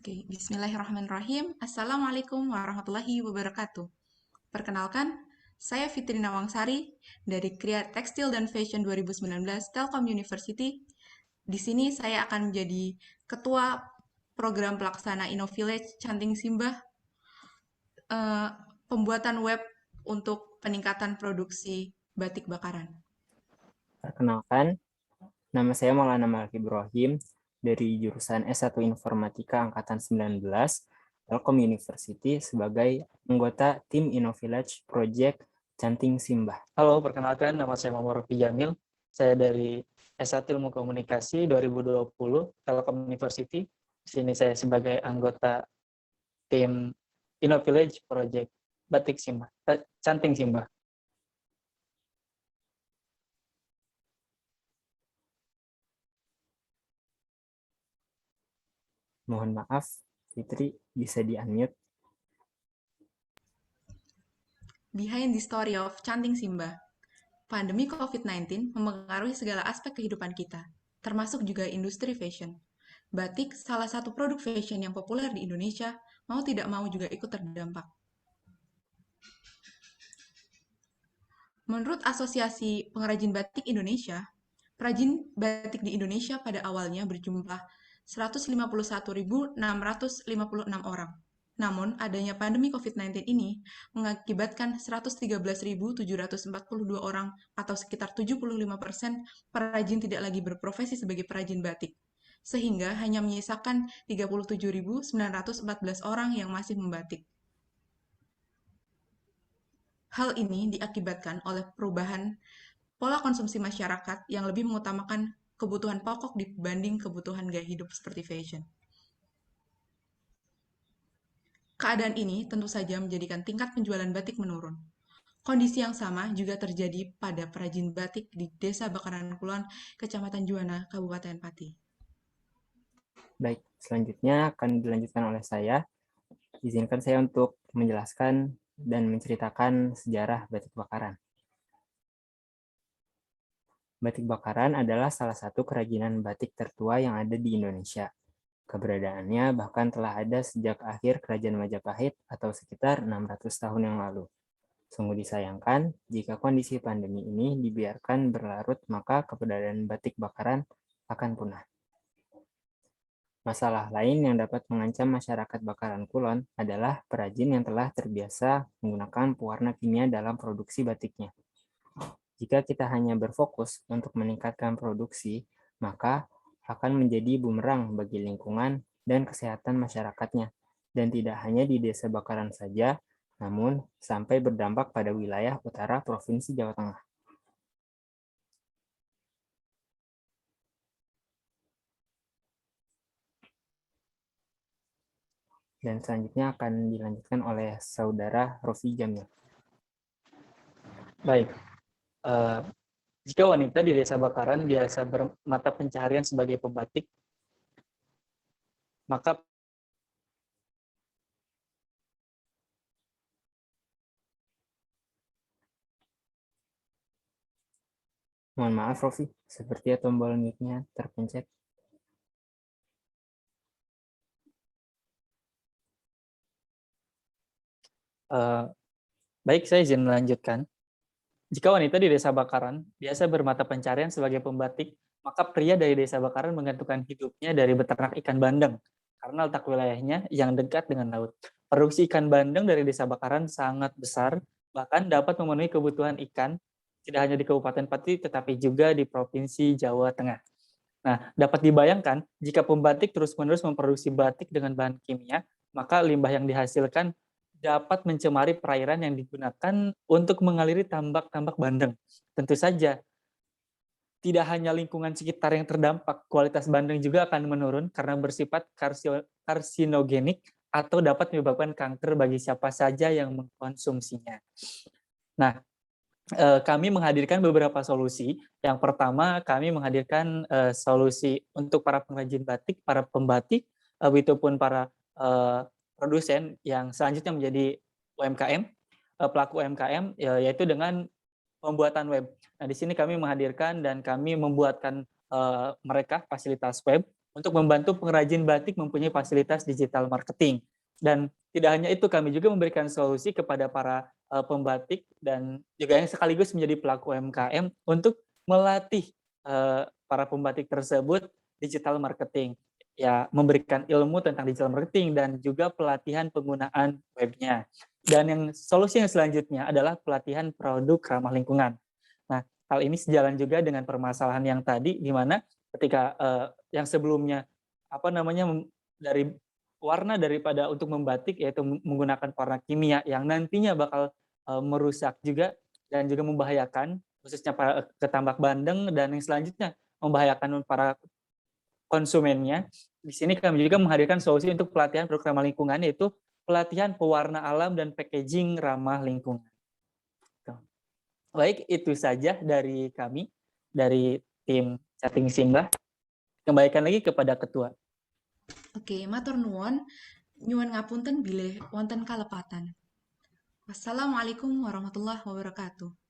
Oke, bismillahirrahmanirrahim. Assalamualaikum warahmatullahi wabarakatuh. Perkenalkan, saya Fitri Nawangsari dari Kria Tekstil dan Fashion 2019 Telkom University. Di sini saya akan menjadi ketua program pelaksana InnoVillage Canting Simbah, eh, pembuatan web untuk peningkatan produksi batik bakaran. Perkenalkan, nama saya Maulana Malik Ibrahim dari jurusan S1 Informatika Angkatan 19, Telkom University sebagai anggota tim InnoVillage Project Canting Simbah. Halo, perkenalkan nama saya Muhammad Rofi Jamil. Saya dari S1 Ilmu Komunikasi 2020 Telkom University. Di sini saya sebagai anggota tim InnoVillage Project Batik Simbah, Canting Simbah. Mohon maaf, Fitri bisa di-unmute. Behind the story of Canting Simbah. Pandemi COVID-19 mempengaruhi segala aspek kehidupan kita, termasuk juga industri fashion. Batik, salah satu produk fashion yang populer di Indonesia, mau tidak mau juga ikut terdampak. Menurut Asosiasi Pengrajin Batik Indonesia, perajin batik di Indonesia pada awalnya berjumlah 151.656 orang. Namun, adanya pandemi COVID-19 ini mengakibatkan 113.742 orang atau sekitar 75% perajin tidak lagi berprofesi sebagai perajin batik, sehingga hanya menyisakan 37.914 orang yang masih membatik. Hal ini diakibatkan oleh perubahan pola konsumsi masyarakat yang lebih mengutamakan kebutuhan pokok dibanding kebutuhan gaya hidup seperti fashion. Keadaan ini tentu saja menjadikan tingkat penjualan batik menurun. Kondisi yang sama juga terjadi pada perajin batik di Desa Bakaran Kulon, Kecamatan Juwana, Kabupaten Pati. Baik, selanjutnya akan dilanjutkan oleh saya. Izinkan saya untuk menjelaskan dan menceritakan sejarah batik bakaran. Batik bakaran adalah salah satu kerajinan batik tertua yang ada di Indonesia. Keberadaannya bahkan telah ada sejak akhir Kerajaan Majapahit atau sekitar 600 tahun yang lalu. Sungguh disayangkan, jika kondisi pandemi ini dibiarkan berlarut, maka keberadaan batik bakaran akan punah. Masalah lain yang dapat mengancam masyarakat Bakaran Kulon adalah perajin yang telah terbiasa menggunakan pewarna kimia dalam produksi batiknya. Jika kita hanya berfokus untuk meningkatkan produksi, maka akan menjadi bumerang bagi lingkungan dan kesehatan masyarakatnya, dan tidak hanya di Desa Bakaran saja, namun sampai berdampak pada wilayah utara Provinsi Jawa Tengah. Dan selanjutnya akan dilanjutkan oleh Saudara Rofi Jamil. Baik, jika wanita di Desa Bakaran biasa bermata pencaharian sebagai pembatik, maka Mohon maaf, Rofi, sepertinya tombol mute-nya terpencet. baik, saya izin melanjutkan. Jika wanita di Desa Bakaran biasa bermata pencarian sebagai pembatik, maka pria dari Desa Bakaran menggantungkan hidupnya dari beternak ikan bandeng karena letak wilayahnya yang dekat dengan laut. Produksi ikan bandeng dari Desa Bakaran sangat besar, bahkan dapat memenuhi kebutuhan ikan tidak hanya di Kabupaten Pati, tetapi juga di Provinsi Jawa Tengah. Nah, dapat dibayangkan jika pembatik terus-menerus memproduksi batik dengan bahan kimia, maka limbah yang dihasilkan dapat mencemari perairan yang digunakan untuk mengaliri tambak-tambak bandeng. Tentu saja, tidak hanya lingkungan sekitar yang terdampak, kualitas bandeng juga akan menurun karena bersifat karsinogenik atau dapat menyebabkan kanker bagi siapa saja yang mengkonsumsinya. Nah, kami menghadirkan beberapa solusi. Yang pertama, kami menghadirkan solusi untuk para pengrajin batik, para pembatik, ataupun para produsen yang selanjutnya menjadi UMKM, pelaku UMKM, yaitu dengan pembuatan web. Nah, di sini kami menghadirkan dan kami membuatkan mereka fasilitas web untuk membantu pengrajin batik mempunyai fasilitas digital marketing. Dan tidak hanya itu, kami juga memberikan solusi kepada para pembatik dan juga yang sekaligus menjadi pelaku UMKM untuk melatih para pembatik tersebut digital marketing. Ya, memberikan ilmu tentang digital marketing dan juga pelatihan penggunaan webnya. Dan yang solusi yang selanjutnya adalah pelatihan produk ramah lingkungan. Nah, hal ini sejalan juga dengan permasalahan yang tadi, di mana ketika yang sebelumnya dari warna daripada untuk membatik, yaitu menggunakan warna kimia yang nantinya bakal merusak juga dan juga membahayakan khususnya para ke tambak bandeng, dan yang selanjutnya membahayakan para konsumennya. Di sini kami juga menghadirkan solusi untuk pelatihan produk ramah lingkungan, yaitu pelatihan pewarna alam dan packaging ramah lingkungan. Baik, itu saja dari kami, dari tim Chatting Simbah. Kembalikan lagi kepada ketua. Oke, matur nuwun. Nyuwun ngapunten bilih wonten kalepatan. Wassalamualaikum warahmatullahi wabarakatuh.